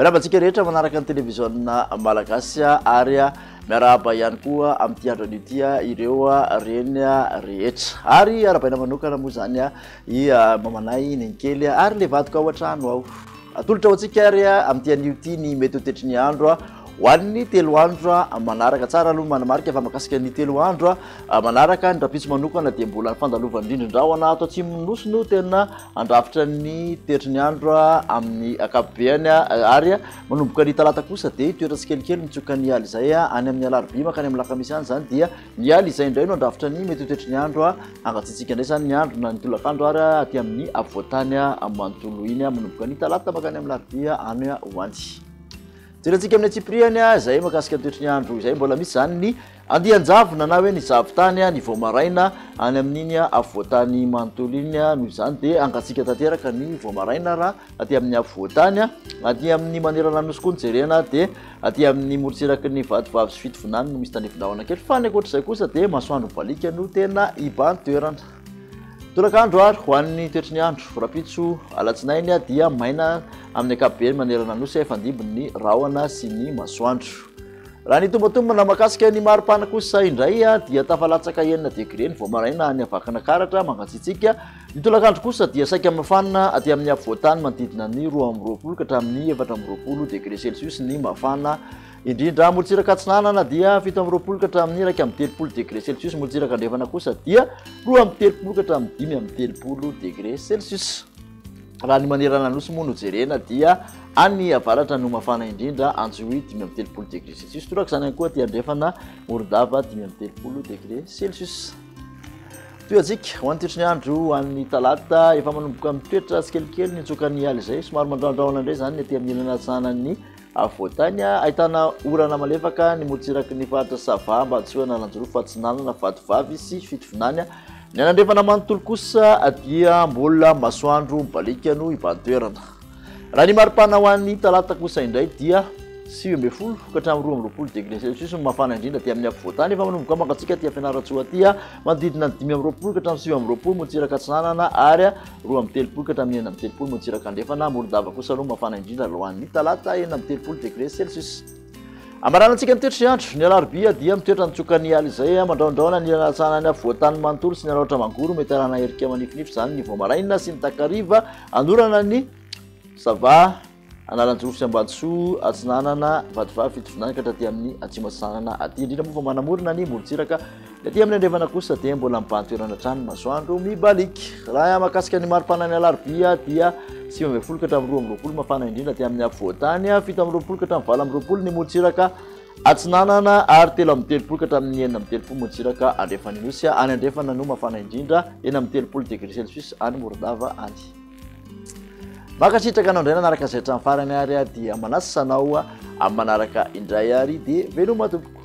Miarabantsika rehetra manaraka ny televiziona malagasy ary miarahaba ihany koa amin'ity andro an'ity ireo reny rehetra. Ary arabaina manokana moa zany i mamanay nenkely ary le vadoka ao an-trano ao. Atolotra ho antsika ary amin'ity an'io ny mety ho tetry ny andro ho an'ny 3 andro manaraka. Tsara aloha manamarika fa makasika ny 3 andro manaraka ny rapitso manokana dia mbola fandalovan'ny indrindra-drahona ato atsimo nosy no tena andrafitra ny tetry ny andro amin'ny akapobeany ary manomboka ny talata kosa dia toetra tsikelikely mitsoka ny aly izay any amin'ny alarobia makany amin'ny lakamisy any zany dia ny aly izay indray no andrafitra ny mety ho tetry ny andro angatsitsika indray zany ny andro na ny tolakandro ary aty amin'ny avoatany manontolo iny manomboka ny talata makany amin'ny alarobia any hoany. Jerentsika amin'ny Tsipriany izay makasika toetry ny andro izay mbola misy zany ny andian-javona na hoe ny zavotany ny voamaraina any amin'iny avoatany manontolo iny noho izany dia angatsika tanteraka ny voamaraina raha aty amin'ny avoatany aty amin'ny manerana nosy koa ny jerena dia aty amin'ny morotsiraky ny vadivavy sy fitovinany no misy tanefindahona kely fa ny ankoatr'izay kosa dia masoandro balika no tena iba ny toerana. Tolakandro ary ho an'ny toetry ny andro rapitso alatsinainy dia maina amin'ny akapobeany manerana nosy efandimby ny rahona sy ny masoandro. Raha ny tombatombana makasika ny maripana kosa indray dia tafalatsaka 9 degré ny voamaraina any avakana karatra mangatsitsika. Ny tolakandro kosa dia saika mafana aty amin'ny avoatany manodidina ny 2 ka hatramin'ny 4 degré celsius ny mafana indrindra. Molotsiraka atsinanana dia 7 ka hatramin'ny 30 degré celsius. Molotsiraka andrefana kosa dia 30 ka hatramin'ny 30 degré celsius. Raha ny manerana nosy moa no jerena dia any avaratra no mafana indrindra Antsohihy 30 degré celsius. Toraka izany ihany koa aty andrefana Morondava 30 degré celsius. Toeantsika ho an'ny toetry ny andro ho an'ny talata efa manomboka amin'ny toetra tsikelikely ny tsokan'ny aly izay somary mandraondraona indray zany aty amin'ny ilana atsanan'ny avoatany ahitana orana malefaka ny molotsiraky ny faritra Sava Ambantsoa Analanjoro Fatsinanana Vadivavy sy fitovinany. Ny anandrefana manontolo kosa dia mbola masoandro balika no iban-toerana. Raha ny maripana ho an'ny talata kosa indray dia 9 ka hatramin'ny 20 degré celsius mafana indrindra aty amin'ny avoatany efa manomboka mangatsika aty Fianaratsoa aty manodidina 5 ka hatramin'ny 7 molotsiraka atsinanana ary 2 ka hatramin'ny 9 molotsiraka andrefana. Morondava kosa aloha mafana indrindra lohan'ny talata 9 degré celsius. Amaranantsika ny toetry ny andro ny alarobia dia mitoetra ny tsokan'ny aly izay mandraondraona ny alatsanany avoatany manontolo sy ny alaotra mangoro mety arahana herika manifinify zany ny voamaraina sy ny takariva anorana ny Sava Analanjoro sy Ambantsoa atsinanana Vadivavy fitovinany ka hatraty amin'ny atsimo atsinanana aty indrindra moa fa manamorona ny molotsiraka aty amin'ny andrefana kosa dia mbola mibahan-toerana hatrany masoandro mibaliky. Raha makasika ny maripana ny alarobia dia 9 ka hatramin'ny 20 mafana indrindra aty amin'ny avoatany 7 ka hatramin'ny 20 ny molotsiraka atsinanana ary 13 ka hatramin'ny 9 molotsiraka andrefana nosy any andrefana no mafana indrindra 13 degré celsius any Morondava any. Makasitraka anao indray nanaraka izay hatramin'ny farany ary dia manasanao amin'ny manaraka indray ary dia veloma tompoko.